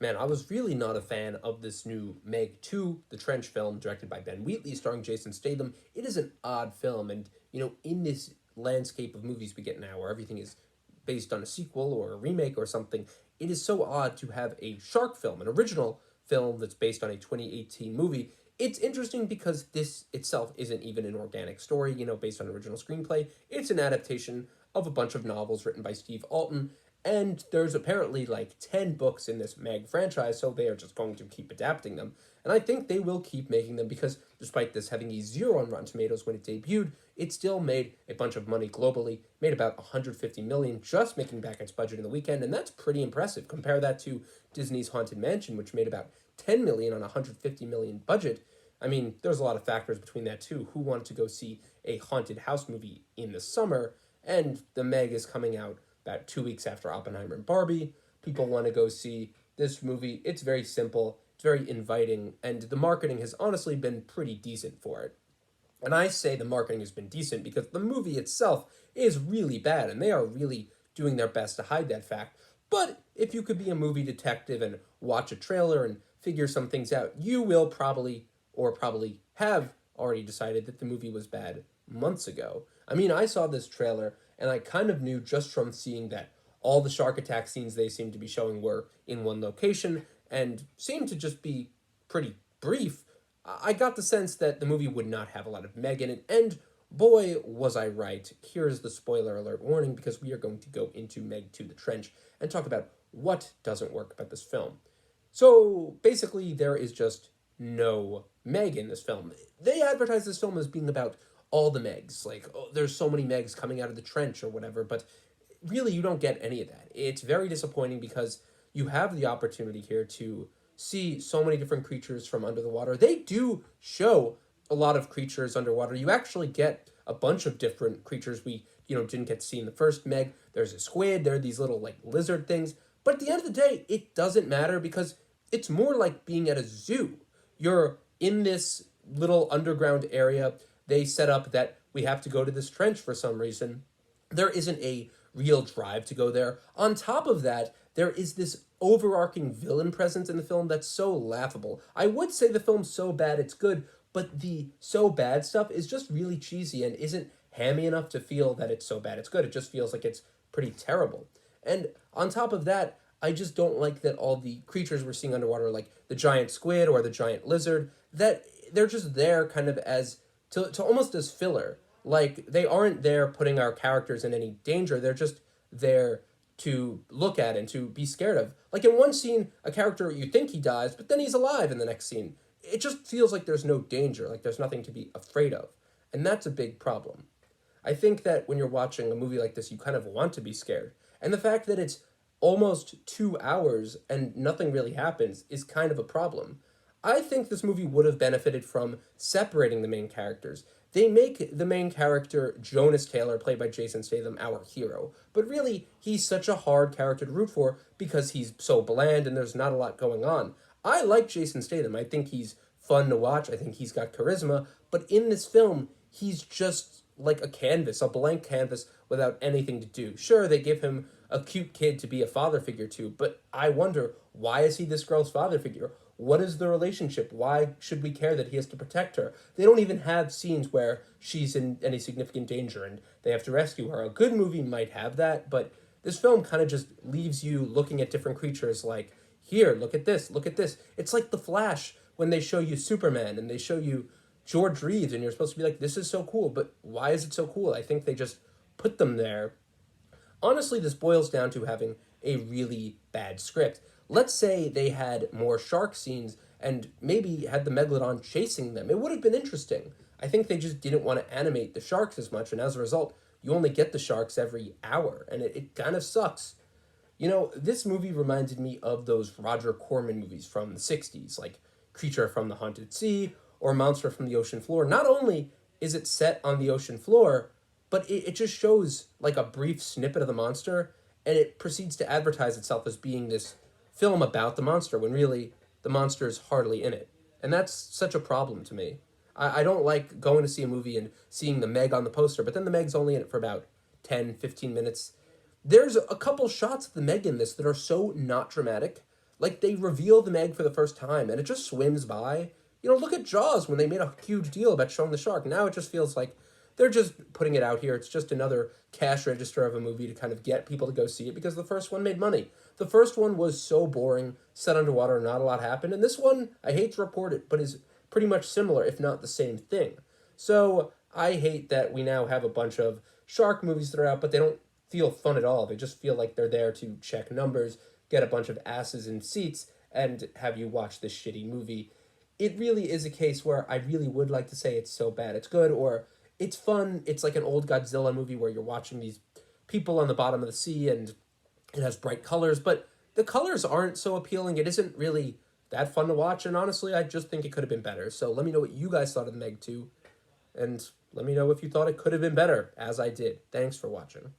Man, I was really not a fan of this new Meg 2, the Trench film, directed by Ben Wheatley, starring Jason Statham. It is an odd film, and, in this landscape of movies we get now, where everything is based on a sequel or a remake or something, it is so odd to have a shark film, an original film that's based on a 2018 movie. It's interesting because this itself isn't even an organic story, based on an original screenplay. It's an adaptation of a bunch of novels written by Steve Alton, and there's apparently like 10 books in this Meg franchise, so they are just going to keep adapting them. And I think they will keep making them because despite this having a 0 on Rotten Tomatoes when it debuted, it still made a bunch of money globally, made about 150 million just making back its budget in the weekend, and that's pretty impressive. Compare that to Disney's Haunted Mansion, which made about 10 million on a 150 million budget. I mean, there's a lot of factors between that too. Who wanted to go see a haunted house movie in the summer? And the Meg is coming out about 2 weeks after Oppenheimer and Barbie. People want to go see this movie. It's very simple, it's very inviting, and the marketing has honestly been pretty decent for it. And I say the marketing has been decent because the movie itself is really bad, and they are really doing their best to hide that fact. But if you could be a movie detective and watch a trailer and figure some things out, you will probably have already decided that the movie was bad months ago. I mean, I saw this trailer and I kind of knew just from seeing that all the shark attack scenes they seemed to be showing were in one location and seemed to just be pretty brief. I got the sense that the movie would not have a lot of Meg in it, and boy, was I right. Here's the spoiler alert warning because we are going to go into Meg 2 The Trench and talk about what doesn't work about this film. So basically, there is just no Meg in this film. They advertise this film as being about all the Megs, like, oh, there's so many Megs coming out of the trench or whatever, but really you don't get any of that. It's very disappointing because you have the opportunity here to see so many different creatures from under the water. They do show a lot of creatures underwater. You actually get a bunch of different creatures we, didn't get to see in the first Meg. There's a squid, there are these little like lizard things, but at the end of the day, it doesn't matter because it's more like being at a zoo. You're in this little underground area. They set up that we have to go to this trench for some reason. There isn't a real drive to go there. On top of that, there is this overarching villain presence in the film that's so laughable. I would say the film's so bad it's good, but the so bad stuff is just really cheesy and isn't hammy enough to feel that it's so bad it's good. It just feels like it's pretty terrible. And on top of that, I just don't like that all the creatures we're seeing underwater, like the giant squid or the giant lizard, that they're just there kind of as to almost as filler. Like they aren't there putting our characters in any danger. They're just there to look at and to be scared of. Like in one scene, a character you think he dies, but then he's alive in the next scene. It just feels like there's no danger, like there's nothing to be afraid of. And that's a big problem. I think that when you're watching a movie like this, you kind of want to be scared. And the fact that it's almost 2 hours and nothing really happens is kind of a problem. I think this movie would have benefited from separating the main characters. They make the main character, Jonas Taylor, played by Jason Statham, our hero. But really, he's such a hard character to root for because he's so bland and there's not a lot going on. I like Jason Statham. I think he's fun to watch. I think he's got charisma. But in this film, he's just like a canvas, a blank canvas without anything to do. Sure, they give him a cute kid to be a father figure to, but I wonder, why is he this girl's father figure? What is the relationship? Why should we care that he has to protect her? They don't even have scenes where she's in any significant danger and they have to rescue her. A good movie might have that, but this film kind of just leaves you looking at different creatures like, here, look at this, look at this. It's like The Flash when they show you Superman and they show you George Reeves and you're supposed to be like, this is so cool, but why is it so cool? I think they just put them there. Honestly, this boils down to having a really bad script. Let's say they had more shark scenes and maybe had the megalodon chasing them. It would have been interesting. I think they just didn't want to animate the sharks as much, and as a result, you only get the sharks every hour, and it kind of sucks. This movie reminded me of those Roger Corman movies from the 60s, like Creature from the Haunted Sea or Monster from the Ocean Floor. Not only is it set on the ocean floor, but it just shows like a brief snippet of the monster, and it proceeds to advertise itself as being this film about the monster when really the monster is hardly in it. And that's such a problem to me. I don't like going to see a movie and seeing the Meg on the poster, but then the Meg's only in it for about 10, 15 minutes. There's a couple shots of the Meg in this that are so not dramatic. like they reveal the Meg for the first time and it just swims by. You know, look at Jaws when they made a huge deal about showing the shark. Now it just feels like they're just putting it out here. It's just another cash register of a movie to kind of get people to go see it because the first one made money. The first one was so boring, set underwater, not a lot happened. And this one, I hate to report it, but is pretty much similar, if not the same thing. So I hate that we now have a bunch of shark movies that are out, but they don't feel fun at all. They just feel like they're there to check numbers, get a bunch of asses in seats, and have you watch this shitty movie. It really is a case where I really would like to say it's so bad it's good, or it's fun. It's like an old Godzilla movie where you're watching these people on the bottom of the sea and it has bright colors, but the colors aren't so appealing. It isn't really that fun to watch, and honestly, I just think it could have been better. So let me know what you guys thought of the Meg 2, and let me know if you thought it could have been better, as I did. Thanks for watching.